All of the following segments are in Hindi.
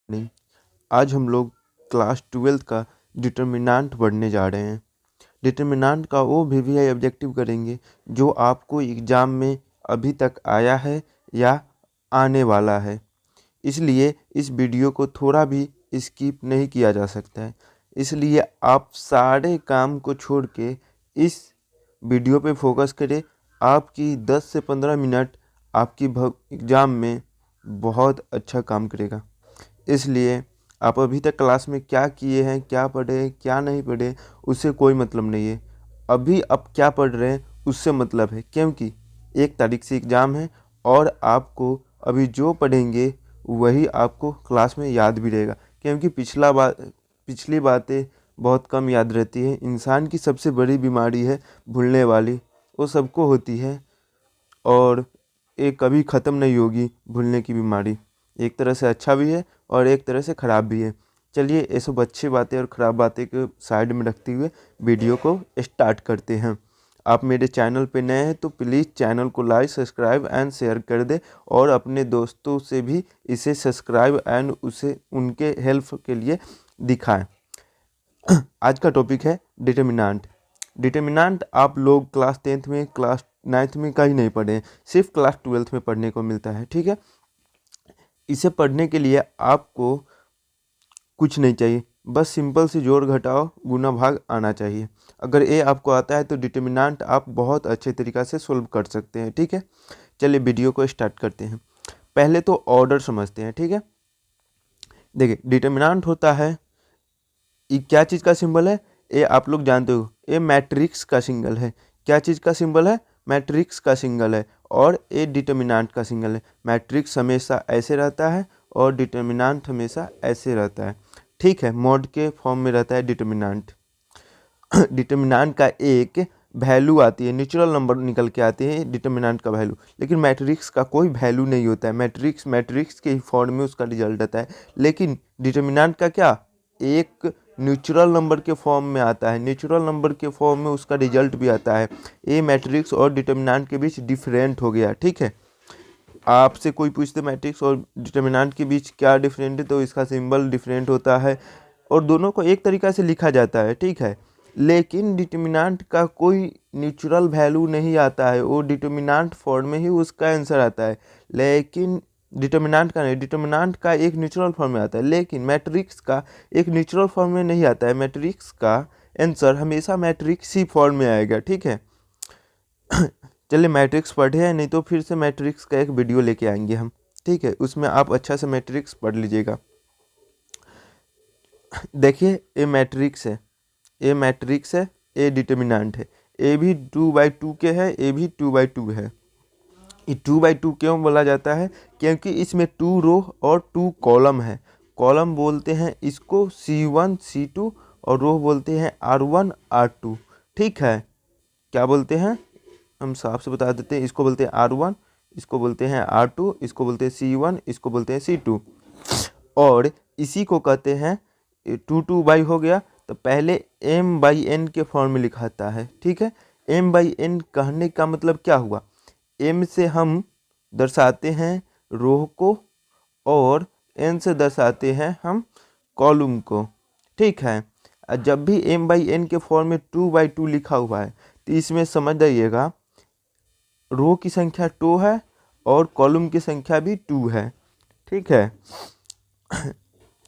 नहीं, आज हम लोग क्लास 12th का डिटर्मिनेंट पढ़ने जा रहे हैं। डिटर्मिनेंट का वो वीवीआई ऑब्जेक्टिव करेंगे जो आपको एग्ज़ाम में अभी तक आया है या आने वाला है। इसलिए इस वीडियो को थोड़ा भी स्किप नहीं किया जा सकता है। इसलिए आप सारे काम को छोड़ के इस वीडियो पे फोकस करें। आपकी 10 से 15 मिनट आपकी एग्ज़ाम में बहुत अच्छा काम करेगा। इसलिए आप अभी तक क्लास में क्या किए हैं, क्या पढ़े, क्या नहीं पढ़े, उससे कोई मतलब नहीं है। अभी आप क्या पढ़ रहे हैं उससे मतलब है, क्योंकि 1 तारीख से एग्ज़ाम है और आपको अभी जो पढ़ेंगे वही आपको क्लास में याद भी रहेगा, क्योंकि पिछली बातें बहुत कम याद रहती है। इंसान की सबसे बड़ी बीमारी है भूलने वाली, वो सबको होती है और ये कभी ख़त्म नहीं होगी भूलने की बीमारी। एक तरह से अच्छा भी है और एक तरह से ख़राब भी है। चलिए ये सब अच्छी बातें और ख़राब बातें को साइड में रखते हुए वीडियो को स्टार्ट करते हैं। आप मेरे चैनल पे नए हैं तो प्लीज़ चैनल को लाइक, सब्सक्राइब एंड शेयर कर दें और अपने दोस्तों से भी इसे सब्सक्राइब एंड उसे उनके हेल्प के लिए दिखाएं। आज का टॉपिक है डिटर्मिनेंट। डिटर्मिनेंट आप लोग क्लास 10th में, क्लास 9th में कहीं नहीं पढ़े हैं, सिर्फ क्लास 12th में पढ़ने को मिलता है। ठीक है, इसे पढ़ने के लिए आपको कुछ नहीं चाहिए, बस सिंपल सी जोड़ घटाओ गुना भाग आना चाहिए। अगर ये आपको आता है तो डिटर्मिनेंट आप बहुत अच्छे तरीक़ा से सोल्व कर सकते हैं। ठीक है, चलिए वीडियो को स्टार्ट करते हैं। पहले तो ऑर्डर समझते हैं। ठीक है, देखिए डिटर्मिनेंट होता है, ये क्या चीज़ का सिंबल है, ये आप लोग जानते हो, ये मैट्रिक्स का सिंबल है। क्या चीज़ का सिंबल है? मैट्रिक्स का सिंबल है। और ये डिटर्मिनेंट का सिंबल है। मैट्रिक्स हमेशा ऐसे रहता है और डिटर्मिनेंट हमेशा ऐसे रहता है। ठीक है, मॉड के फॉर्म में रहता है डिटर्मिनेंट। डिटर्मिनेंट का एक वैल्यू आती है, नेचुरल नंबर निकल के आते हैं डिटर्मिनेंट का वैल्यू, लेकिन मैट्रिक्स का कोई वैल्यू नहीं होता है। मैट्रिक्स के फॉर्म में उसका रिजल्ट आता है, लेकिन डिटर्मिनेंट का क्या, एक नेचुरल नंबर के फॉर्म में आता है। नेचुरल नंबर के फॉर्म में उसका रिजल्ट भी आता है। ये मैट्रिक्स और डिटर्मिनेंट के बीच डिफरेंट हो गया। ठीक है, आपसे कोई पूछते मैट्रिक्स और डिटर्मिनेंट के बीच क्या डिफरेंट है, तो इसका सिंबल डिफरेंट होता है और दोनों को एक तरीक़ा से लिखा जाता है। ठीक है, लेकिन डिटर्मिनेंट का कोई नेचुरल वैल्यू नहीं आता है, वो डिटर्मिनेंट फॉर्म में ही उसका आंसर आता है। लेकिन डिटर्मिनेंट का नहीं, डिटर्मिनेंट का एक नेचुरल फॉर्म में आता है, लेकिन मैट्रिक्स का एक नेचुरल फॉर्म में नहीं आता है। मैट्रिक्स का आंसर हमेशा मैट्रिक्स ही फॉर्म में आएगा। ठीक है, चलिए मैट्रिक्स पढ़े हैं, नहीं तो फिर से मैट्रिक्स का एक वीडियो लेके आएंगे हम। ठीक है, उसमें आप अच्छा से मैट्रिक्स पढ़ लीजिएगा। देखिए ये मैट्रिक्स है, ये मैट्रिक्स है, ये डिटर्मिनेंट है। ए भी 2/2 के है, ए भी 2/2 है। ये 2/2 क्यों बोला जाता है? क्योंकि इसमें 2 रो और 2 कॉलम है। कॉलम बोलते हैं इसको C1 C2 और रो बोलते हैं R1 R2। ठीक है, क्या बोलते हैं, हम साफ से बता देते हैं। इसको बोलते हैं R1, इसको बोलते हैं R2, इसको बोलते हैं C1, इसको बोलते हैं C2 और इसी को कहते हैं 2/2 हो गया तो पहले m/n के फॉर्म में लिखाता है। ठीक है, m/n कहने का मतलब क्या हुआ, m से हम दर्शाते हैं रो को और n से दर्शाते हैं हम कॉलम को। ठीक है, जब भी m/n के फॉर्म में 2/2 लिखा हुआ है तो इसमें समझ जाइएगा रो की संख्या 2 है और कॉलम की संख्या भी 2 है। ठीक है,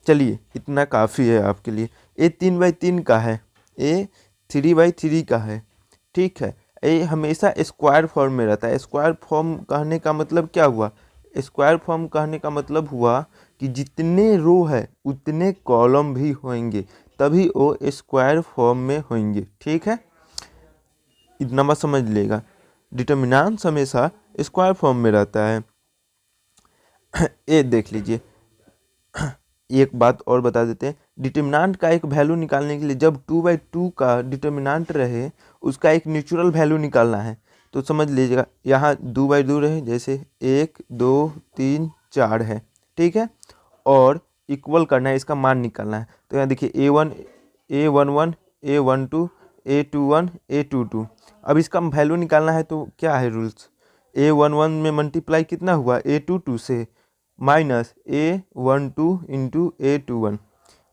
चलिए इतना काफ़ी है आपके लिए। ये 3/3 का है, ये 3/3 का है। ठीक है, ये हमेशा स्क्वायर फॉर्म में रहता है। स्क्वायर फॉर्म कहने का मतलब क्या हुआ, स्क्वायर फॉर्म कहने का मतलब हुआ कि जितने रो है उतने कॉलम भी होंगे, तभी वो स्क्वायर फॉर्म में होंगे। ठीक है, इतना मत समझ लेगा, डिटर्मिनेंट हमेशा स्क्वायर फॉर्म में रहता है। ये देख लीजिए, एक बात और बता देते हैं, डिटर्मिनेंट का एक वैल्यू निकालने के लिए जब 2/2 का डिटर्मिनेंट रहे उसका एक नेचुरल वैल्यू निकालना है। तो समझ लीजिएगा यहाँ 2/2 रहे, जैसे 1 2 3 4 है। ठीक है, और इक्वल करना है, इसका मान निकालना है। तो यहाँ देखिए A1 A11 A12 A21 A22। अब इसका वैल्यू निकालना है तो क्या है रूल्स, A11 में मल्टीप्लाई कितना हुआ A22 से माइनस A12 इंटू A21।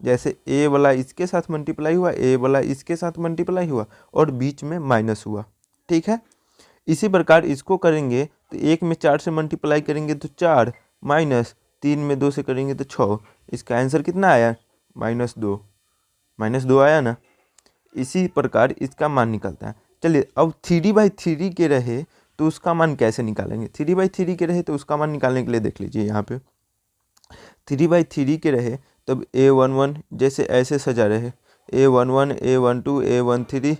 जैसे ए वाला इसके साथ मल्टीप्लाई हुआ, ए वाला इसके साथ मल्टीप्लाई हुआ और बीच में माइनस हुआ। ठीक है, इसी प्रकार इसको करेंगे तो 1 में 4 से मल्टीप्लाई करेंगे तो 4, माइनस 3 में 2 से करेंगे तो 6। इसका आंसर कितना आया? -2। -2 आया ना। इसी प्रकार इसका मान निकलता है। चलिए अब 3/3 के रहे तो उसका मान कैसे निकालेंगे? 3/3 के रहे तो उसका मान निकालने के लिए देख लीजिए यहाँ पे 3/3 के रहे तब A11 जैसे ऐसे सजा रहे, A11 A12 A13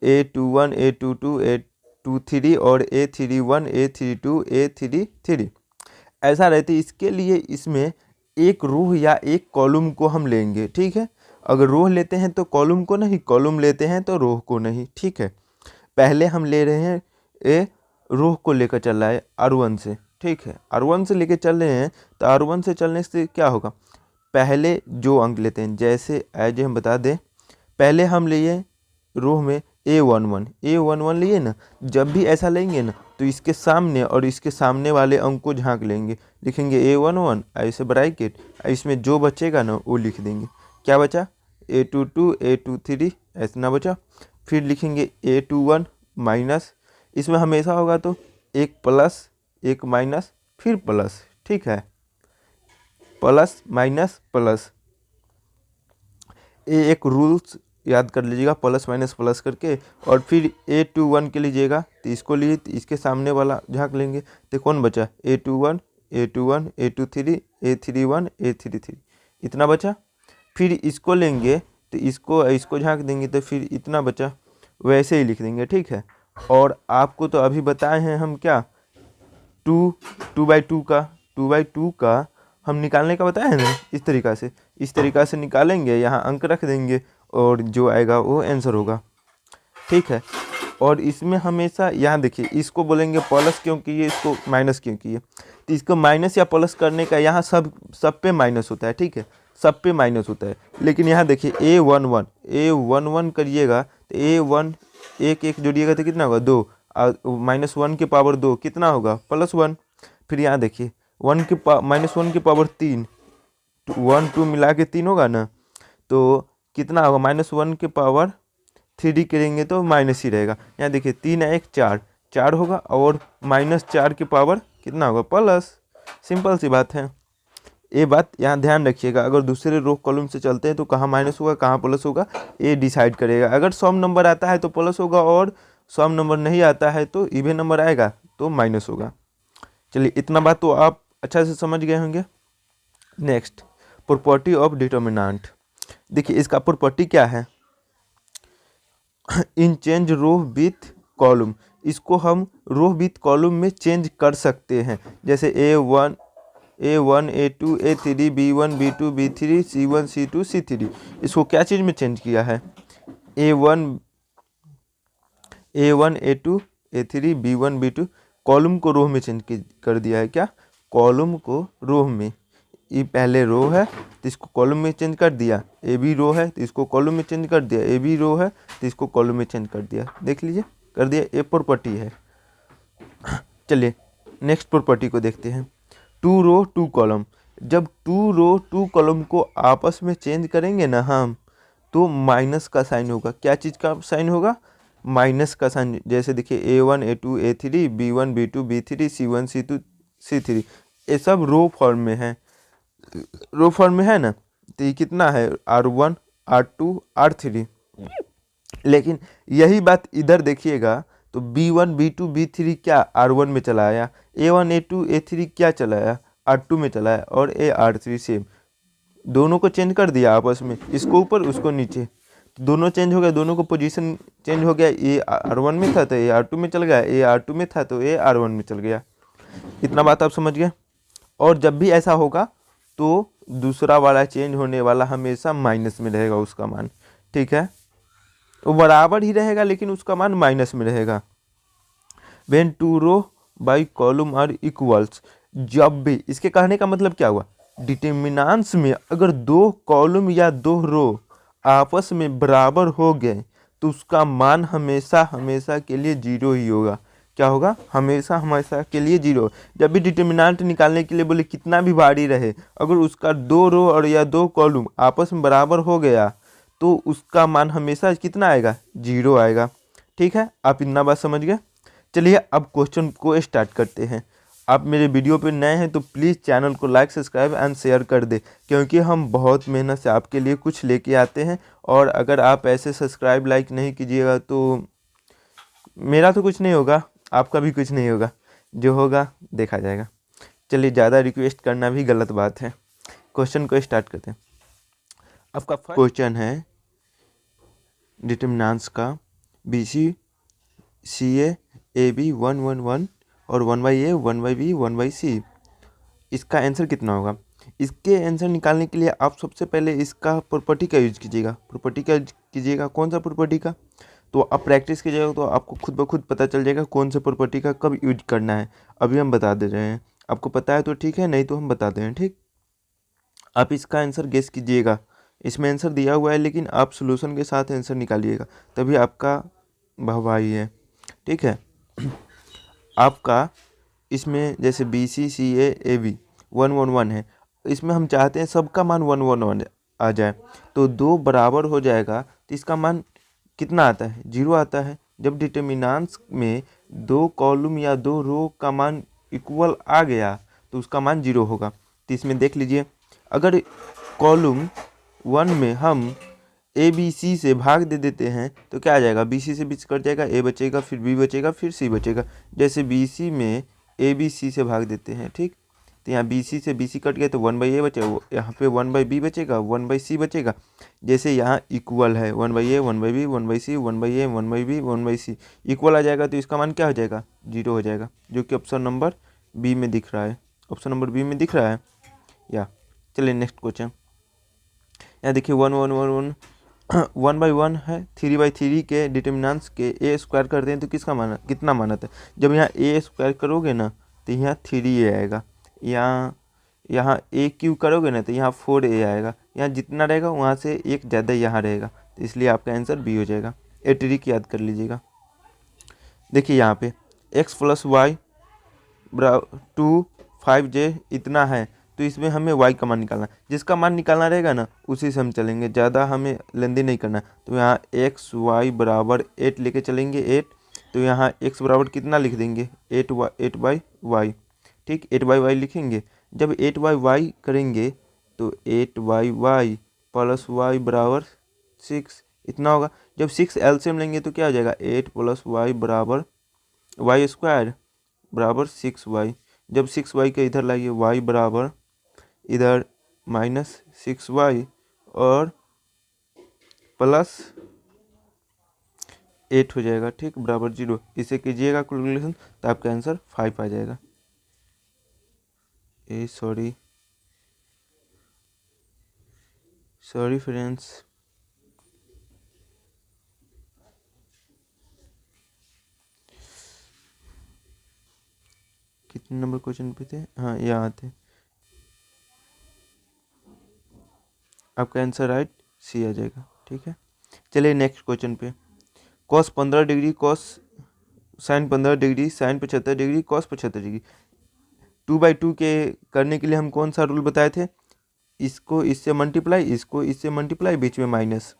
A21 A22 A23 और A31 A32 A33 ऐसा रहते। इसके लिए इसमें एक रो या एक कॉलम को हम लेंगे। ठीक है, अगर रो लेते हैं तो कॉलम को नहीं, कॉलम लेते हैं तो रो को नहीं। ठीक है, पहले हम ले रहे हैं ए रो को लेकर चल रहा है R1 से। ठीक है, R1 से लेकर चल रहे हैं तो R1 से चलने से क्या होगा, पहले जो अंक लेते हैं, जैसे एज हम बता दें, पहले हम लिए रो में A11 लिए ना, जब भी ऐसा लेंगे ना तो इसके सामने और इसके सामने वाले अंक को झांक लेंगे, लिखेंगे A11 ऐसे ब्रैकेट, इसमें जो बचेगा ना वो लिख देंगे। क्या बचा? A22 A23 ऐसा ना बचा। फिर लिखेंगे A21 माइनस, इसमें हमेशा होगा तो एक प्लस एक माइनस फिर प्लस। ठीक है, प्लस माइनस प्लस, ये एक रूल्स याद कर लीजिएगा, प्लस माइनस प्लस करके। और फिर A21 के लीजिएगा तो इसको लिए तो इसके सामने वाला झाँक लेंगे तो कौन बचा? A21 A21 A23 A31 A33 इतना बचा। फिर इसको लेंगे तो इसको झाँक देंगे तो फिर इतना बचा, वैसे ही लिख देंगे। ठीक है, और आपको तो अभी बताए हैं हम क्या 2/2 का हम निकालने का बताया है ना, इस तरीक़ा से निकालेंगे, यहाँ अंक रख देंगे और जो आएगा वो आंसर होगा। ठीक है, और इसमें हमेशा यहाँ देखिए इसको बोलेंगे प्लस क्यों किए, इसको माइनस क्यों किए, तो इसको माइनस या प्लस करने का यहाँ सब पे माइनस होता है। ठीक है, सब पे माइनस होता है, लेकिन यहाँ देखिए A11 करिएगा तो A1 एक जोड़िएगा तो कितना होगा? 2, -1 की पावर 2 कितना होगा? +1। फिर यहाँ देखिए -1 की पावर 3, 1 2 मिला के 3 होगा ना, तो कितना होगा? -1 की पावर 3 करेंगे तो माइनस ही रहेगा। यहाँ देखिए 3 1 4 होगा और -4 की पावर कितना होगा? प्लस। सिंपल सी बात है, ये बात यहाँ ध्यान रखिएगा। अगर दूसरे रो कॉलम से चलते हैं तो कहाँ माइनस होगा कहाँ प्लस होगा ये डिसाइड करेगा। अगर सम नंबर आता है तो प्लस होगा और सम नंबर नहीं आता है तो इवन नंबर आएगा तो माइनस होगा। चलिए इतना बात तो आप अच्छा से समझ गए होंगे। Next, property of determinant. देखिए इसका प्रॉपर्टी क्या है, इन चेंज रो विथ कॉलम, इसको हम रो विथ कॉलम में चेंज कर सकते हैं। जैसे A1 A2 A3 B1 B2 B3 C1 C2 C3, इसको क्या चीज़ में चेंज किया है? A1 A2 A3 B1 B2 column को रो में चेंज कर दिया है। क्या? कॉलम को रो में, ये पहले रो है तो इसको कॉलम में चेंज कर दिया, ए बी रो है तो इसको कॉलम में चेंज कर दिया, ए बी रो है तो इसको कॉलम में चेंज कर दिया। देख लीजिए कर दिया, ये प्रॉपर्टी है। चलिए नेक्स्ट प्रॉपर्टी को देखते हैं, 2 रो 2 कॉलम। जब 2 रो 2 कॉलम को आपस में चेंज करेंगे ना हम तो माइनस का साइन होगा। क्या चीज़ का साइन होगा? माइनस का साइन। जैसे देखिए A1 A2 A3 B1 B2 B3 C1 C2 C3, ये सब रो फॉर्म में है, रो फॉर्म में है ना, तो ये कितना है? R1 R2 R3। लेकिन यही बात इधर देखिएगा तो B1 B2 B3 क्या R1 में चला आया, A1 A2 A3 क्या चला आया? R2 में चला आया, और A R3 सेम, दोनों को चेंज कर दिया आपस में, इसको ऊपर उसको नीचे, तो दोनों चेंज हो गया, दोनों को पोजीशन चेंज हो गया। A R1 में था तो A R2 में चल गया, A R2 में था तो A R1 में चल गया। इतना बात आप समझ गए। और जब भी ऐसा होगा तो दूसरा वाला चेंज होने वाला हमेशा माइनस में रहेगा उसका मान। ठीक है, वो बराबर ही रहेगा लेकिन उसका मान माइनस में रहेगा। When 2 row by column are equals, जब भी, इसके कहने का मतलब क्या हुआ, डिटर्मिनेंट्स में अगर 2 कॉलम या 2 रो आपस में बराबर हो गए तो उसका मान हमेशा के लिए 0 ही होगा। क्या होगा, हमेशा हमेशा के लिए 0। जब भी डिटर्मिनेंट निकालने के लिए बोले कितना भी भारी रहे, अगर उसका 2 रो और या 2 कॉलम आपस में बराबर हो गया तो उसका मान हमेशा कितना आएगा, 0 आएगा। ठीक है, आप इतना बात समझ गए। चलिए अब क्वेश्चन को स्टार्ट करते हैं। आप मेरे वीडियो पे नए हैं तो प्लीज़ चैनल को लाइक सब्सक्राइब एंड शेयर कर दे, क्योंकि हम बहुत मेहनत से आपके लिए कुछ लेके आते हैं। और अगर आप ऐसे सब्सक्राइब लाइक नहीं कीजिएगा तो मेरा तो कुछ नहीं होगा, आपका भी कुछ नहीं होगा, जो होगा देखा जाएगा। चलिए, ज़्यादा रिक्वेस्ट करना भी गलत बात है। क्वेश्चन को स्टार्ट करते हैं। आपका क्वेश्चन है डिटर्मिनेंट्स का BC CA AB 1 1 1 और 1/A 1/B 1/C। इसका आंसर कितना होगा। इसके आंसर निकालने के लिए आप सबसे पहले इसका प्रॉपर्टी का यूज कीजिएगा। प्रॉपर्टी का कीजिएगा, कौन सा प्रॉपर्टी का, तो आप प्रैक्टिस कीजिएगा तो आपको खुद ब खुद पता चल जाएगा कौन सा प्रॉपर्टी का कब यूज करना है। अभी हम बता दे रहे हैं, आपको पता है तो ठीक है, नहीं तो हम बताते हैं। ठीक, आप इसका आंसर गेस कीजिएगा। इसमें आंसर दिया हुआ है लेकिन आप सोल्यूशन के साथ आंसर निकालिएगा, तभी आपका भाई है। ठीक है, आपका इसमें जैसे BC CA AB 1 1 1 है, इसमें हम चाहते हैं सबका मान 1 1 1 आ जाए, तो 2 बराबर हो जाएगा तो इसका मान कितना आता है, 0 आता है। जब डिटर्मिनेंट्स में 2 कॉलम या 2 रो का मान इक्वल आ गया तो उसका मान 0 होगा। तो इसमें देख लीजिए, अगर कॉलम 1 में हम ABC से भाग दे देते हैं तो क्या आ जाएगा, BC से BC कट जाएगा, A बचेगा, फिर B बचेगा, फिर C बचेगा। जैसे BC में ABC से भाग देते हैं, ठीक, तो यहाँ BC से BC कट गया तो 1/A बचेगा, यहाँ पे 1/B बचेगा, 1/C बचेगा। जैसे यहाँ इक्वल है 1/A 1/B 1/C 1/A 1/B 1/C equal आ जाएगा तो इसका मान क्या हो जाएगा, 0 हो जाएगा, जो कि ऑप्शन नंबर B में दिख रहा है। ऑप्शन नंबर B में दिख रहा है या। चलिए नेक्स्ट क्वेश्चन, यहाँ देखिए 1 1 1 1 1/1 है, 3/3 के डिटर्मिनेंट्स के A स्क्वायर करते हैं तो किसका मान कितना मान आता है। जब यहाँ A स्क्वायर करोगे ना तो यहाँ 3A आएगा, यहाँ A क्यूब करोगे ना तो यहाँ 4A आएगा। यहाँ जितना रहेगा वहाँ से एक ज़्यादा यहाँ रहेगा, तो इसलिए आपका आंसर B हो जाएगा। ये ट्रिक याद कर लीजिएगा। देखिए यहाँ पे x + y 2 5j इतना है, तो इसमें हमें y का मान निकालना है। जिसका मान निकालना रहेगा ना उसी से हम चलेंगे, ज़्यादा हमें लेंदी नहीं करना। तो यहाँ x y बराबर 8 लेके चलेंगे 8, तो यहाँ x बराबर कितना लिख देंगे 8/y। ठीक, 8/y लिखेंगे। जब 8/y करेंगे तो 8/y + y बराबर 6 इतना होगा। जब 6 एलसीएम लेंगे तो क्या हो जाएगा, 8 + y बराबर y² बराबर 6y। जब 6y के इधर लाइए y बराबर इधर -6y और +8 हो जाएगा, ठीक, बराबर 0। इसे कीजिएगा कैलकुलेशन तो आपका आंसर 5 आ जाएगा। सॉरी फ्रेंड्स, कितने नंबर क्वेश्चन पे थे, हाँ यहाँ थे। आपका आंसर राइट C आ जाएगा। ठीक है, चलिए नेक्स्ट क्वेश्चन पे। cos 15 degree sin 15 degree sin 75 degree cos 75 degree 2/2 के करने के लिए हम कौन सा रूल बताए थे, इसको इससे मल्टीप्लाई, इसको इससे मल्टीप्लाई, बीच में माइनस।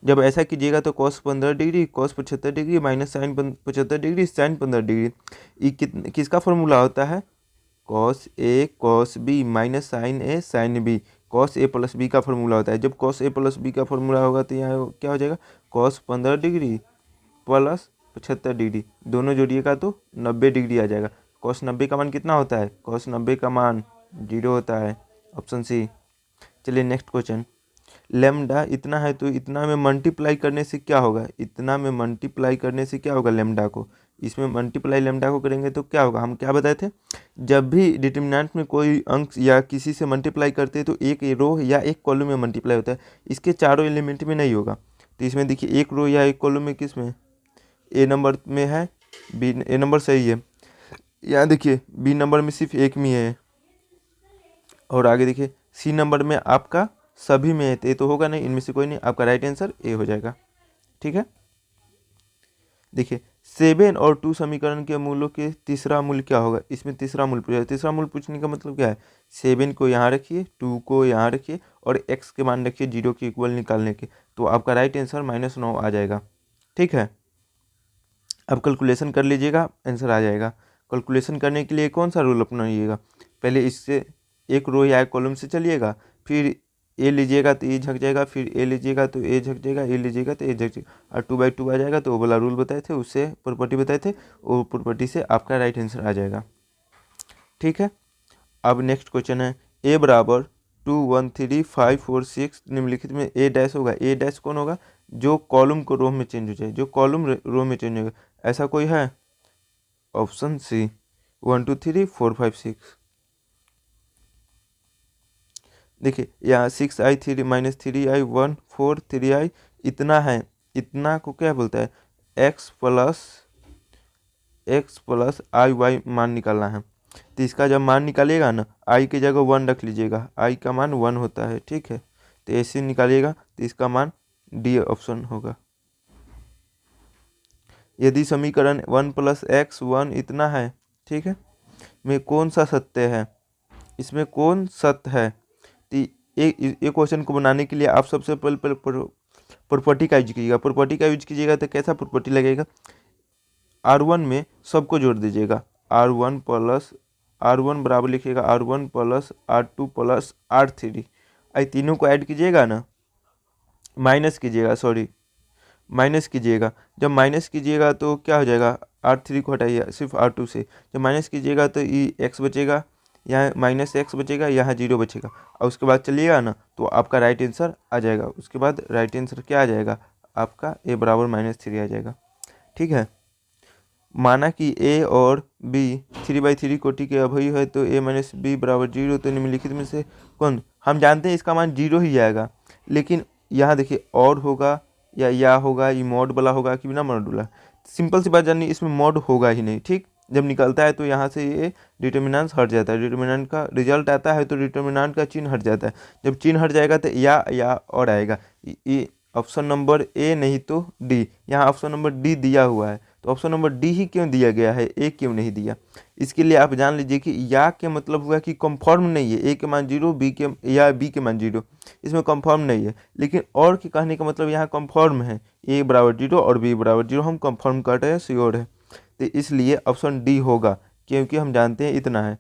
जब ऐसा कीजिएगा तो cos 15 degree cos 75 degree minus sin 75 degree sin 15 degree, ये किसका फॉर्मूला होता है, cos A cos B minus sin A sin B, cos A + B का फॉर्मूला होता है। जब cos A + B का फॉर्मूला होगा तो यहाँ क्या हो जाएगा, cos 15 डिग्री + 75 डिग्री, दोनों जोड़िएगा तो 90 डिग्री आ जाएगा। cos 90 का मान कितना होता है, cos 90 का मान 0 होता है, ऑप्शन C। चलिए नेक्स्ट क्वेश्चन, लेमडा इतना है तो इतना में मल्टीप्लाई करने से क्या होगा, इतना में मल्टीप्लाई करने से क्या होगा, लेमडा को इसमें मल्टीप्लाई लेमडा को करेंगे तो क्या होगा। हम क्या बताए थे, जब भी डिटर्मिनेंट में कोई अंक या किसी से मल्टीप्लाई करते हैं तो एक रो या एक कॉलम में मल्टीप्लाई होता है, इसके चारों एलिमेंट में नहीं होगा। तो इसमें देखिए एक रो या एक कॉलम में किस में, A नंबर में है, A नंबर सही है। यहाँ देखिए B नंबर में सिर्फ एक में है, और आगे देखिए C नंबर में आपका सभी में है, तो ये तो होगा नहीं, इनमें से कोई नहीं, आपका राइट आंसर A हो जाएगा। ठीक है, देखिए 7 और 2 समीकरण के मूलों के तीसरा मूल क्या होगा। इसमें तीसरा मूल पूछा है। तीसरा मूल पूछने का मतलब क्या है, 7 को यहाँ रखिए, 2 को यहाँ रखिए और x के मान रखिए 0 के इक्वल निकालने के, तो आपका राइट आंसर -9 आ जाएगा। ठीक है, अब कैलकुलेशन कर लीजिएगा, आंसर आ जाएगा। कैलकुलेशन करने के लिए कौन सा रूल अपनाइएगा, पहले इससे एक रो या एक कॉलम से चलिएगा, फिर ए लीजिएगा तो ए झक जाएगा, फिर ए लीजिएगा तो ए झक जाएगा, ए लीजिएगा तो ए झक जाएगा, और 2/2 आ जाएगा। तो वो वाला रूल बताए थे, उससे प्रॉपर्टी बताए थे, वो प्रॉपर्टी से आपका राइट आंसर आ जाएगा। ठीक है, अब नेक्स्ट क्वेश्चन है ए बराबर 2 1 3 5 4 6 निम्नलिखित में ए डैश होगा। ए डैश कौन होगा, जो कॉलम को रो में चेंज हो जाए, जो कॉलम रो में चेंज होगा, ऐसा कोई है। Option C 1 2 3 4 5 6। देखिए यहाँ 6i 3 -3i 1 4 3i इतना है, इतना को क्या बोलता है, x प्लस आई वाई मान निकालना है। तो इसका जब मान निकालिएगा ना, i की जगह 1 रख लीजिएगा, i का मान 1 होता है। ठीक है, तो ऐसे निकालिएगा तो इसका मान डी ऑप्शन होगा। यदि समीकरण 1 + x 1 इतना है, ठीक है, में कौन सा सत्य है, इसमें कौन सत्य है। तो एक क्वेश्चन को बनाने के लिए आप सबसे पहले प्रॉपर्टी का यूज कीजिएगा। प्रॉपर्टी का यूज कीजिएगा तो कैसा प्रॉपर्टी लगेगा, R1 में सबको जोड़ दीजिएगा, R1 बराबर लिखिएगा R1 + R2 + R3, आई तीनों को ऐड कीजिएगा ना, माइनस कीजिएगा, सॉरी माइनस कीजिएगा। जब माइनस कीजिएगा तो क्या हो जाएगा, R3 को हटाइए सिर्फ R2 से, जब माइनस कीजिएगा तो ये x बचेगा, यहाँ -x बचेगा, यहाँ 0 बचेगा, और उसके बाद चलिएगा ना तो आपका राइट आंसर आ जाएगा। उसके बाद राइट आंसर क्या आ जाएगा, आपका a बराबर -3 आ जाएगा। ठीक है, माना कि a और b 3/3 कोटि के अवयवी है, तो a - b = 0। तो निम्नलिखित में से कौन, हम जानते हैं इसका मान 0 ही आएगा, लेकिन यहाँ देखिए और होगा या होगा, ये मॉड वाला होगा कि बिना मॉड वाला। सिंपल सी बात जाननी, इसमें मॉड होगा ही नहीं। ठीक, जब निकलता है तो यहाँ से ये डिटर्मिनेंट हट जाता है, डिटर्मिनेंट का रिजल्ट आता है तो डिटर्मिनेंट का चिन्ह हट जाता है। जब चिन्ह हट जाएगा तो या और आएगा। ये ऑप्शन नंबर ए नहीं तो डी, यहाँ ऑप्शन नंबर डी दिया हुआ है, तो ऑप्शन नंबर डी ही क्यों दिया गया है, ए क्यों नहीं दिया। इसके लिए आप जान लीजिए कि या के मतलब हुआ कि कंफर्म नहीं है, ए के मान 0, बी के मान 0, इसमें कंफर्म नहीं है। लेकिन और के कहने का मतलब यहाँ कंफर्म है, ए बराबर 0 और बी बराबर 0, हम कंफर्म कर रहे हैं, श्योर है। तो इसलिए ऑप्शन डी होगा, क्योंकि हम जानते हैं इतना है।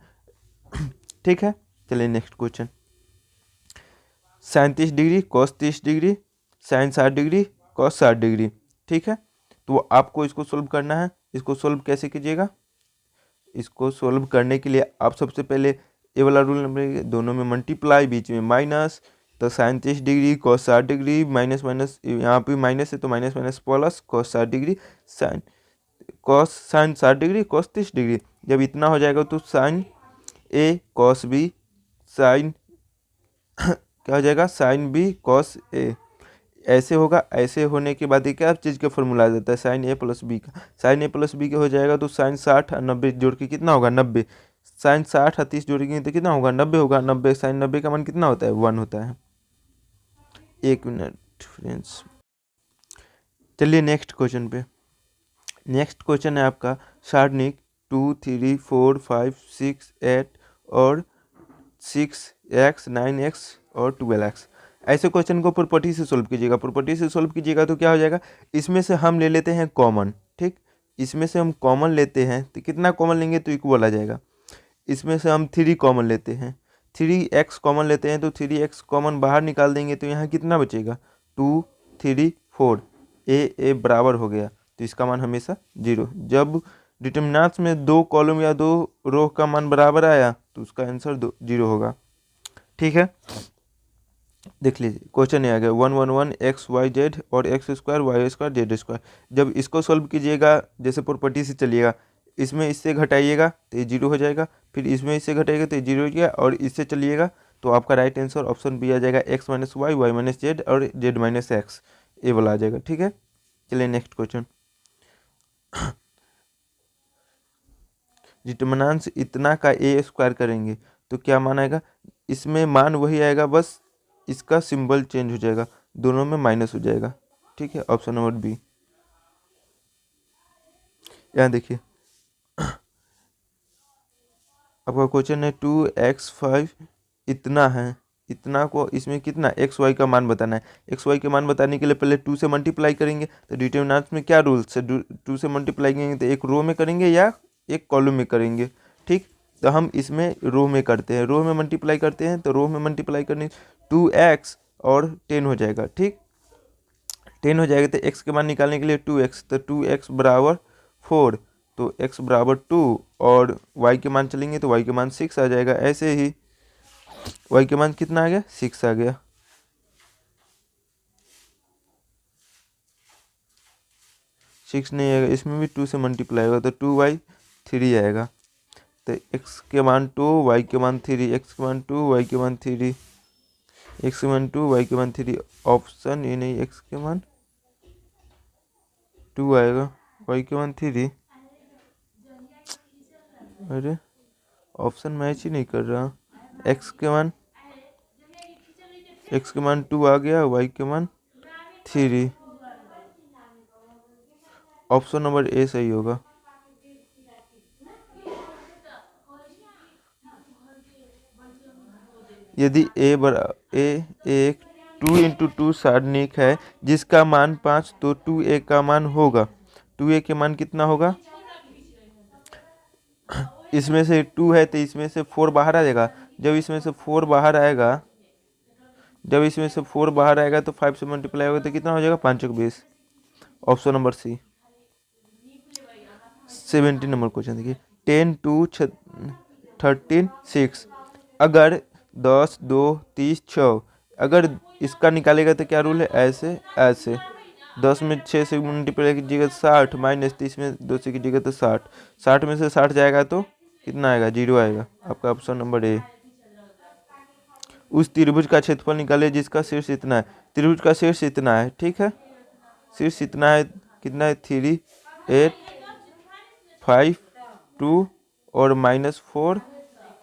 ठीक है, चलिए next question, 37 degree cos 30 degree sin 60 degree cos 60 degree. ठीक है, तो आपको इसको सोल्व करना है। इसको सोल्व कैसे कीजिएगा, इसको सोल्व करने के लिए आप सबसे पहले ये वाला रूल नंबर, दोनों में मल्टीप्लाई, बीच में माइनस, तो 37 degree cos 60 degree minus minus, यहाँ पे माइनस है तो minus minus plus cos 60 degree sin 60 degree cos 30 degree. जब इतना हो जाएगा तो sin a cos b sin क्या हो जाएगा, sin b cos a, ऐसे होगा। ऐसे होने के बाद ये क्या चीज़ का फॉर्मूला आ जाता है, sin a + b का। sin a + b का हो जाएगा तो sin 60 और 90 जोड़ के कितना होगा, 90। sin 60 और 30 जोड़ेंगे तो कितना होगा, 90 होगा। 90 sin 90 का मान कितना होता है, 1 होता है। एक मिनट फ्रेंड्स, चलिए नेक्स्ट क्वेश्चन पे। नेक्स्ट क्वेश्चन है आपका सारणिक 2 3 4 5 6 8 और 6x 9x और 12x। ऐसे क्वेश्चन को प्रॉपर्टी से सोल्व कीजिएगा। प्रॉपर्टी से सोल्व कीजिएगा तो क्या हो जाएगा, इसमें से हम ले लेते हैं कॉमन। ठीक, इसमें से हम कॉमन लेते हैं तो कितना कॉमन लेंगे तो इक्वल आ जाएगा। इसमें से हम 3 कॉमन लेते हैं, 3x कॉमन लेते हैं तो 3x कॉमन बाहर निकाल देंगे तो यहाँ कितना बचेगा, 2 3 4, ए बराबर हो गया, तो इसका मान हमेशा 0। जब डिटर्मिनेंट्स में 2 कॉलम या 2 रो का मान बराबर आया तो उसका आंसर 0 होगा। ठीक है, देख लीजिए क्वेश्चन ये आ गया 1 1 1 x y z और x² y² z²। जब इसको सॉल्व कीजिएगा, जैसे प्रॉपर्टी से चलिएगा, इसमें इससे घटाइएगा तो ये 0 हो जाएगा, फिर इसमें इससे घटाइएगा तो ये 0 हो गया, और इससे चलिएगा तो आपका राइट आंसर ऑप्शन बी आ जाएगा, x - y y - z और z - x, ये वाला आ जाएगा। ठीक है, चलिए नेक्स्ट क्वेश्चन, डिटर्मिनेंट्स इतना का a² करेंगे तो क्या मान आएगा, इसमें मान वही आएगा, बस इसका सिंबल चेंज हो जाएगा, दोनों में माइनस हो जाएगा। ठीक है, ऑप्शन नंबर बी। यहाँ देखिए आपका क्वेश्चन है 2x5 इतना है, इतना को इसमें कितना एक्स वाई का मान बताना है। एक्स वाई के मान बताने के लिए पहले 2 से मल्टीप्लाई करेंगे। तो डिटरमिनेंट में क्या रूल्स है, 2 से मल्टीप्लाई करेंगे तो एक रो में करेंगे या एक कॉलम में करेंगे। ठीक, तो हम इसमें रो में करते हैं, रो में मल्टीप्लाई करते हैं। तो रो में मल्टीप्लाई करने 2x और 10 हो जाएगा। ठीक, 10 हो जाएगा तो x के मान निकालने के लिए 2x, तो 2x बराबर 4, तो x बराबर 2 और y के मान चलेंगे तो y के मान 6 आ जाएगा। ऐसे ही y के मान कितना आ गया, 6 आ गया। सिक्स नहीं आएगा, इसमें भी 2 से मल्टीप्लाई होगा तो 2y 3 आएगा। तो x के मान 2, y के मान 3, x के मान 2, y के मान 3, x के मान 2, y के मान 3। ऑप्शन ये नहीं, x के मान 2 आएगा, y के मान 3। अरे ऑप्शन मैच ही नहीं कर रहा। x के मान 2 आ गया, y के मान 3। ऑप्शन नंबर ए सही होगा। यदि ए एक 2 इंटू 2 सारणिक है जिसका मान 5, तो 2a का मान होगा, 2a के मान कितना होगा, इसमें से 2 है तो इसमें से 4 बाहर आ जाएगा। जब इसमें से 4 बाहर आएगा, जब इसमें से 4 बाहर आएगा तो 5 से मल्टीप्लाई होगा तो कितना हो जाएगा, 5 × 20। Option number C. 17 number question देखिए, 10 2 13 6, अगर 10 2 30 6, अगर इसका निकालेगा तो क्या रूल है, ऐसे ऐसे 10 में 6 से मल्टीप्लाई कीजिएगा 60, माइनस 30 में 2 से कीजिएगा तो 60, 60 में से 60 जाएगा तो कितना आएगा, 0 आएगा। आपका ऑप्शन नंबर ए। उस त्रिभुज का क्षेत्रफल निकाले जिसका शीर्ष इतना है। त्रिभुज का शीर्ष इतना है, ठीक है, शीर्ष इतना है, कितना है, 3 8 5 2 और -4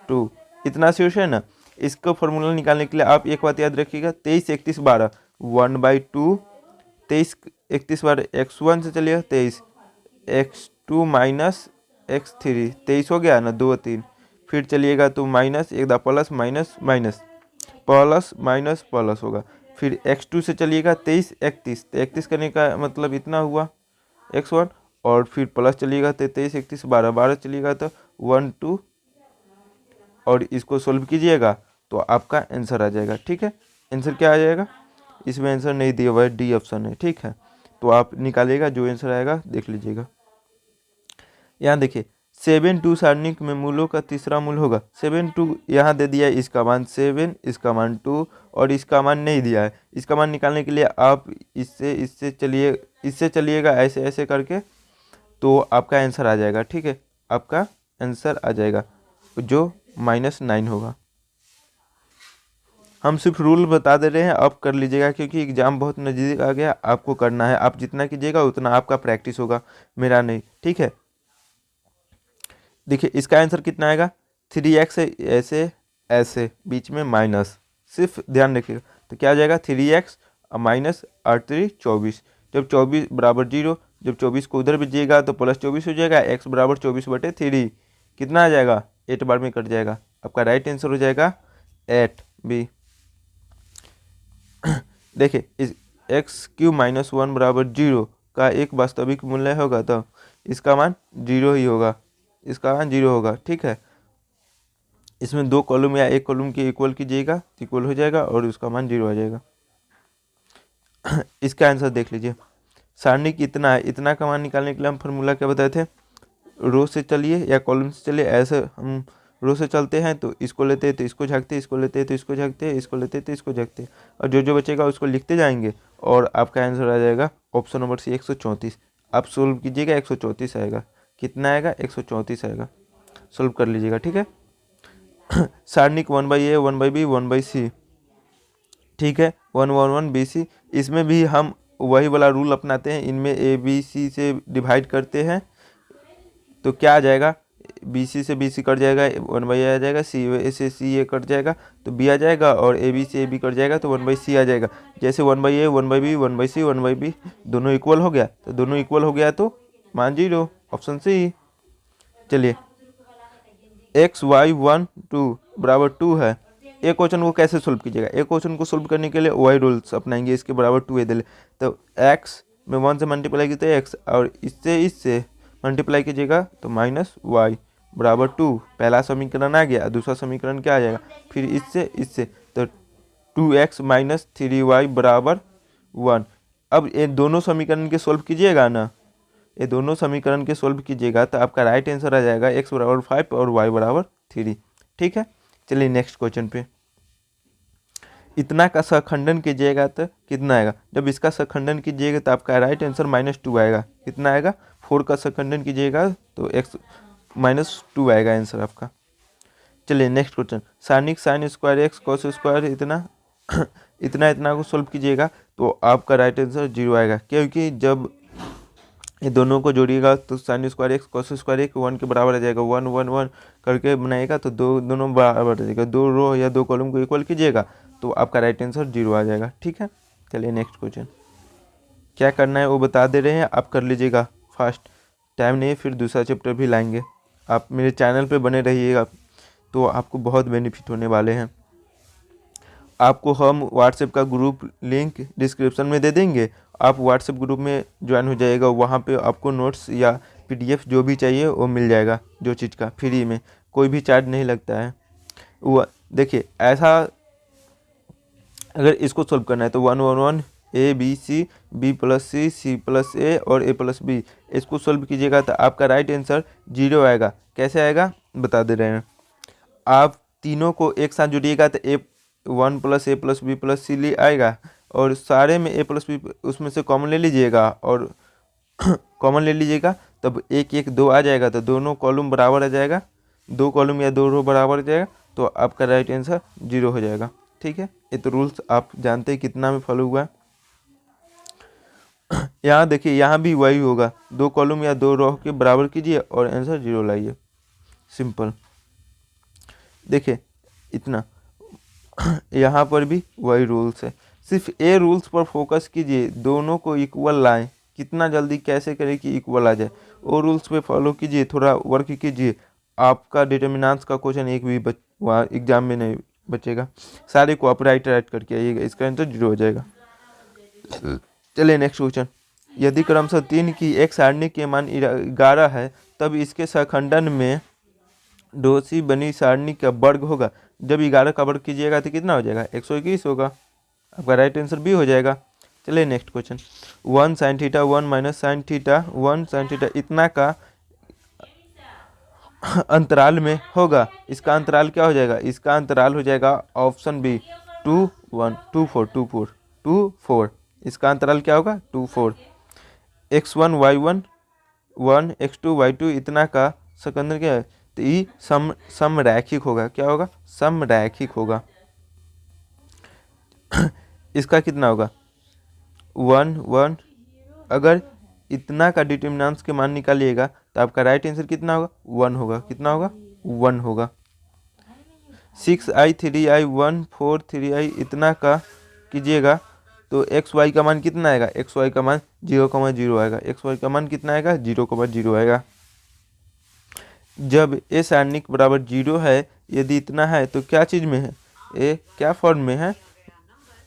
2, इतना शीर्ष है ना। इसका फॉर्मूला निकालने के लिए आप एक बात याद रखिएगा, 23 31 12 1/2, 23 31 12 x1 से चलिएगा 23, x2 माइनस x3, 23 हो गया ना, 2 3, फिर चलिएगा तो माइनस एक दा plus minus minus plus minus plus होगा। फिर x2 से चलिएगा 23 31, तो 31 करने का मतलब इतना हुआ x1, और फिर प्लस चलिएगा तो 23 31 12 12 चलिएगा तो 1 2, और इसको सोल्व कीजिएगा तो आपका आंसर आ जाएगा। ठीक है, आंसर क्या आ जाएगा, इसमें आंसर नहीं दिया हुआ है, डी ऑप्शन है। ठीक है, तो आप निकालिएगा, जो आंसर आएगा देख लीजिएगा। यहाँ देखिए 7 2 सारणिक में मूलों का तीसरा मूल होगा। 7 2 यहाँ दे दिया है, इसका मान 7, इसका मान 2 और इसका मान नहीं दिया है। इसका मान निकालने के लिए आप इससे चलिएगा ऐसे ऐसे करके, तो आपका आंसर आ जाएगा। ठीक है, आपका आंसर आ जाएगा जो -9 होगा। हम सिर्फ रूल बता दे रहे हैं, आप कर लीजिएगा क्योंकि एग्ज़ाम बहुत नज़दीक आ गया, आपको करना है। आप जितना कीजिएगा उतना आपका प्रैक्टिस होगा, मेरा नहीं। ठीक है, देखिए इसका आंसर कितना आएगा, 3x है, ऐसे ऐसे बीच में माइनस, सिर्फ ध्यान रखिएगा। तो क्या आ जाएगा, 3x माइनस 8 3 24, जब 24 बराबर 0, जब 24 को उधर भेजिएगा तो +24 हो जाएगा, x बराबर 24/3 कितना आ जाएगा, 8 बार में कट जाएगा। आपका राइट आंसर हो जाएगा 8 बी। देखिए इस x³ - 1 बराबर 0 का एक वास्तविक मूल्य होगा तो इसका मान 0 ही होगा, इसका मान 0 होगा। ठीक है, इसमें 2 कॉलम या एक कॉलम के इक्वल कीजिएगा, इक्वल हो जाएगा और उसका मान 0 आ जाएगा। इसका आंसर देख लीजिए, सारणी कितना है, इतना का मान निकालने के लिए हम फार्मूला क्या बताए थे, रो से चलिए या कॉलम से चलिए। ऐसे हम रो से चलते हैं तो इसको लेते हैं तो इसको झाँकते हैं, इसको लेते हैं तो इसको झाँकते हैं, इसको लेते हैं तो इसको झाँकते हैं, और जो जो बचेगा उसको लिखते जाएंगे और आपका आंसर आ जाएगा ऑप्शन नंबर सी 134। आप सोल्व कीजिएगा, 134 आएगा। कितना आएगा, 134 आएगा। सोल्व कर लीजिएगा। ठीक है, सारणिक 1/a 1/b 1/c, ठीक है, 1 1 1 BC। इसमें भी हम वही वाला रूल अपनाते हैं, इनमें ABC से डिवाइड करते हैं तो क्या आ जाएगा, BC से BC कट जाएगा, 1/a आ जाएगा, CA से CA कट जाएगा तो B आ जाएगा, और AB से AB कट जाएगा तो 1/c आ जाएगा। जैसे 1/a 1/b 1/c 1/b दोनों इक्वल हो गया, तो दोनों इक्वल हो गया तो मान 0, ऑप्शन सी। चलिए x y 1 2 बराबर 2 है। एक क्वेश्चन को कैसे सोल्व कीजिएगा, एक क्वेश्चन को सोल्व करने के लिए y रूल्स अपनाएंगे, इसके बराबर 2 है दे तो x में 1 से मल्टीप्लाई कीजिए तो x, और इससे मल्टीप्लाई कीजिएगा तो -y बराबर 2। पहला समीकरण आ गया, दूसरा समीकरण क्या आ जाएगा, फिर इससे तो 2x - 3y बराबर 1। अब ये दोनों समीकरण के सोल्व कीजिएगा ना, ये दोनों समीकरण के सोल्व कीजिएगा तो आपका राइट आंसर आ जाएगा x बराबर 5 और y बराबर 3। ठीक है, चलिए नेक्स्ट क्वेश्चन पे। इतना का सहखंडन कीजिएगा तो कितना आएगा, जब इसका सहखंडन कीजिएगा तो आपका राइट आंसर -2 आएगा। कितना आएगा, 4 का सहखंडन कीजिएगा तो x -2 आएगा आंसर आपका। चलिए नेक्स्ट क्वेश्चन। सारणिक sin square x cos square इतना को सोल्व कीजिएगा तो आपका राइट आंसर 0 आएगा, क्योंकि जब ये दोनों को जोड़िएगा तो sin square x cos square एक 1 के बराबर आ जाएगा। 1 1 1 करके बनाएगा तो दोनों बराबर आ जाएगा। 2 रो या 2 कॉलम को इक्वल कीजिएगा तो आपका राइट आंसर 0 आ जाएगा। ठीक है, चलिए नेक्स्ट क्वेश्चन। क्या करना है वो बता दे रहे हैं, आप कर लीजिएगा फास्ट, टाइम नहीं है, फिर दूसरा चैप्टर भी लाएंगे। आप मेरे चैनल पे बने रहिएगा तो आपको बहुत बेनिफिट होने वाले हैं। आपको हम व्हाट्सएप का ग्रुप लिंक डिस्क्रिप्शन में दे देंगे, आप व्हाट्सएप ग्रुप में ज्वाइन हो जाएगा। वहाँ पे आपको नोट्स या पीडीएफ जो भी चाहिए वो मिल जाएगा, जो चीज़ का फ्री में, कोई भी चार्ज नहीं लगता है। वो देखिए ऐसा, अगर इसको सोल्व करना है तो 1 1 1 A B C B plus C plus A और ए प्लस बी, इसको सोल्व कीजिएगा तो आपका राइट आंसर 0 आएगा। कैसे आएगा बता दे रहे हैं। आप तीनों को एक साथ जोड़िएगा तो A1 + A + B + C ले आएगा, और सारे में A + B उसमें से कॉमन ले लीजिएगा, और कॉमन ले लीजिएगा तब 1 1 2 आ जाएगा, तो दोनों कॉलम बराबर आ जाएगा, 2 कॉलम या 2 रो बराबर आ जाएगा, तो आपका राइट आंसर 0 हो जाएगा। ठीक है, ये तो रूल्स आप जानते हैं कितना में फॉलो हुआ है। यहाँ देखिए, यहाँ भी वही होगा, 2 कॉलम या 2 रो के बराबर कीजिए और आंसर 0 लाइए, सिंपल। देखिए इतना, यहाँ पर भी वही रूल्स है, सिर्फ ए रूल्स पर फोकस कीजिए, दोनों को इक्वल लाएं। कितना जल्दी कैसे करें कि इक्वल आ जाए, वो रूल्स पे फॉलो कीजिए, थोड़ा वर्क कीजिए, आपका डिटर्मिनेंट्स का क्वेश्चन एक भी वहाँ एग्जाम में नहीं बचेगा। सारे को आप राइट करके आइएगा, इसका आंसर 0 हो जाएगा। चलिए नेक्स्ट क्वेश्चन। यदि क्रमशः 3 की एक सारणी के मान 11 है, तब इसके सहखंडन में डोसी बनी सारणी का वर्ग होगा। जब 11 का वर्ग कीजिएगा तो कितना हो जाएगा, 121 होगा। आपका राइट आंसर भी हो जाएगा। चलिए next question. 1 sin theta 1 - sin theta 1 sin theta इतना का अंतराल में होगा। इसका अंतराल क्या हो जाएगा, इसका अंतराल हो जाएगा ऑप्शन बी 2 1 2 4 2 4 2 4। इसका अंतराल क्या होगा 2 4। x1 y1 1 x2 y2 इतना का सकंदर क्या है, तो ये समरैखिक होगा। क्या होगा, समरैखिक होगा। इसका कितना होगा 1 1। अगर इतना का डिटर्मिनेंट्स के मान निकालिएगा तो आपका राइट आंसर कितना होगा 1 होगा। कितना होगा 1 होगा। 6i 3i 1 4 3i इतना का कीजिएगा तो एक्स वाई का मान कितना आएगा, एक्स वाई का मान 0,0 आएगा। एक्स वाई का मान कितना आएगा 0,0 आएगा। जब ए सारणिक बराबर 0 है, यदि इतना है तो क्या चीज़ में है, ए क्या फॉर्म में है,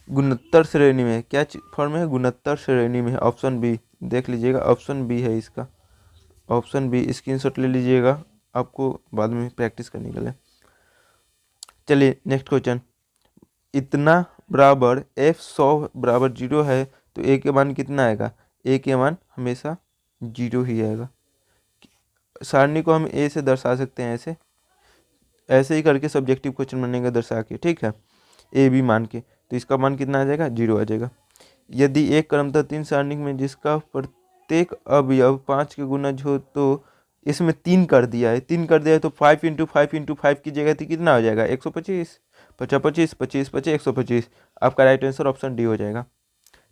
गुणोत्तर श्रेणी में। क्या फॉर्म में है, गुणोत्तर श्रेणी में है। ऑप्शन बी देख लीजिएगा, ऑप्शन बी है इसका, ऑप्शन बी स्क्रीनशॉट ले लीजिएगा, आपको बाद में प्रैक्टिस करने के लिए। चलिए नेक्स्ट क्वेश्चन। इतना बराबर f100 बराबर 0 है तो ए के मान कितना आएगा, ए के मान हमेशा 0 ही आएगा। सारणी को हम ए से दर्शा सकते हैं, ऐसे ही करके सब्जेक्टिव क्वेश्चन बनेगा दर्शा के, ठीक है, ए बी मान के, तो इसका मान कितना आ जाएगा 0 आ जाएगा। यदि एक क्रमतः 3 सारणी में जिसका प्रत्येक अवयव 5 के गुणज हो, तो इसमें 3 कर दिया है, 3 कर दिया है तो 5 × 5 × 5 की जगह तो कितना हो जाएगा 125, 50 25 25 25 125। आपका राइट आंसर ऑप्शन डी हो जाएगा।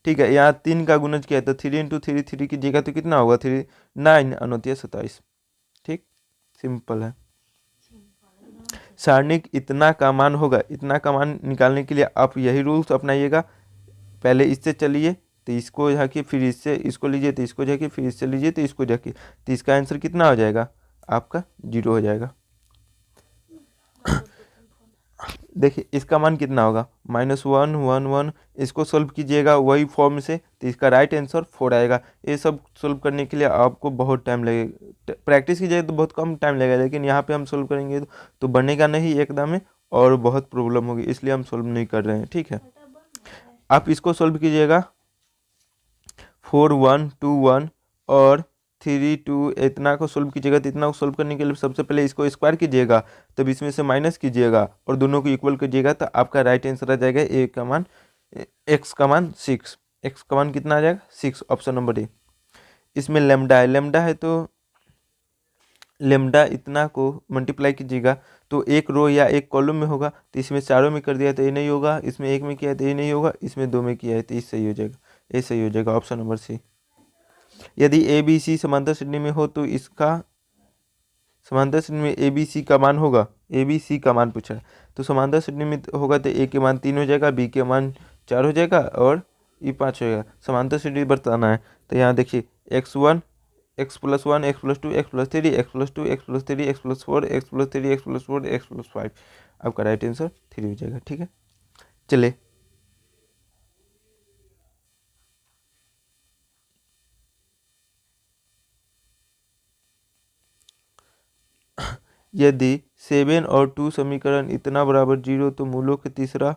ठीक है, यहाँ 3 का गुणज किया है तो 3 × 3 3 की जगह तो कितना होगा 3 9 29 27। ठीक, सिंपल है। सारणिक इतना का मान होगा, इतना का मान निकालने के लिए आप यही रूल्स अपनाइएगा। पहले इससे चलिए, तो इसको जाके फिर इससे इसको लीजिए, तो इसको जाके फिर इससे लीजिए, तो इसको जाके, तो इसका आंसर कितना हो जाएगा आपका 0 हो जाएगा। देखिए इसका मान कितना होगा -1 1 1, इसको सोल्व कीजिएगा वही फॉर्म से, तो इसका राइट आंसर 4 आएगा। ये सब सोल्व करने के लिए आपको बहुत टाइम लगेगा, प्रैक्टिस कीजिएगा तो बहुत कम टाइम लगेगा, लेकिन यहाँ पे हम सोल्व करेंगे तो बनेगा नहीं एकदम में, और बहुत प्रॉब्लम होगी, इसलिए हम सोल्व नहीं कर रहे हैं। ठीक है, आप इसको सोल्व कीजिएगा 4 1 2 1 और 3 2, इतना को सोल्व कीजिएगा। तो इतना को सोल्व करने के लिए सबसे पहले इसको स्क्वायर कीजिएगा, तब इसमें से माइनस कीजिएगा और दोनों को इक्वल कीजिएगा, तो आपका राइट आंसर आ जाएगा ए का मान एक्स का मान 6। एक्स का मान कितना आ जाएगा 6, ऑप्शन नंबर ए। इसमें लेमडा है, लेमडा है तो लेमडा इतना को मल्टीप्लाई कीजिएगा तो एक रो या एक कॉलम में होगा, तो इसमें चारों में कर दिया तो ये नहीं होगा, इसमें एक में किया है तो ये नहीं होगा, इसमें 2 में किया है तो ये सही हो जाएगा, ये सही हो जाएगा, ऑप्शन नंबर सी। यदि ए बी सी समांतर श्रेणी में हो तो इसका समांतर श्रेणी में ए बी सी का मान होगा, ए बी सी का मान पूछा है, तो समांतर श्रेणी में होगा तो ए के मान 3 हो जाएगा, बी के मान 4 हो जाएगा और ई 5 हो जाएगा। समांतर श्रेणी बताना है, तो यहाँ देखिए x1 x+1 x+2 x+3 x+2 x+3 x+4 x+3 x+4 x+5, आपका राइट आंसर 3 हो जाएगा। ठीक है, चलिए यदि 7 और 2 समीकरण इतना बराबर 0 तो मूलों का तीसरा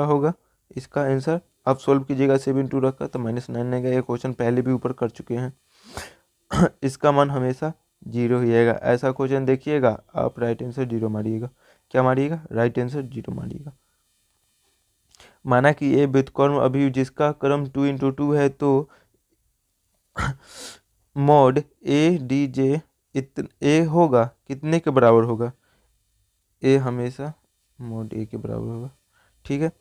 होगा। इसका आंसर आप सोल्व कीजिएगा, 7 2 रखा तो -9 आएगा, ये क्वेश्चन पहले भी ऊपर कर चुके हैं। इसका मान हमेशा 0 ही आएगा। ऐसा क्वेश्चन देखिएगा आप राइट आंसर 0 मारिएगा। क्या मारिएगा? Right answer 0 मारिएगा। माना कि ये व्युत्क्रम अभी जिसका क्रम 2 × 2 है तो मॉड ए डी जे ए होगा कितने के बराबर होगा? ए हमेशा मॉड ए के बराबर होगा। ठीक है,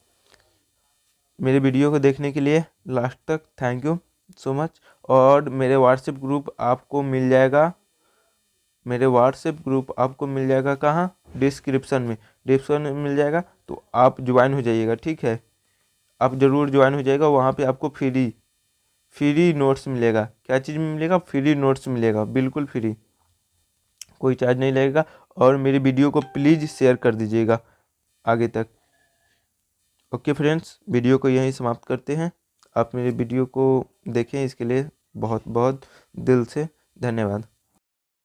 मेरे वीडियो को देखने के लिए लास्ट तक थैंक यू सो मच। और मेरे व्हाट्सएप ग्रुप आपको मिल जाएगा, कहाँ? डिस्क्रिप्शन में मिल जाएगा, तो आप ज्वाइन हो जाइएगा। ठीक है, आप ज़रूर ज्वाइन हो जाएगा। वहाँ पे आपको फ्री नोट्स मिलेगा। क्या चीज़ मिलेगा? फ्री नोट्स मिलेगा, बिल्कुल फ्री, कोई चार्ज नहीं लगेगा। और मेरी वीडियो को प्लीज़ शेयर कर दीजिएगा आगे तक। ओके फ्रेंड्स, वीडियो को यहीं समाप्त करते हैं। आप मेरे वीडियो को देखें, इसके लिए बहुत बहुत दिल से धन्यवाद।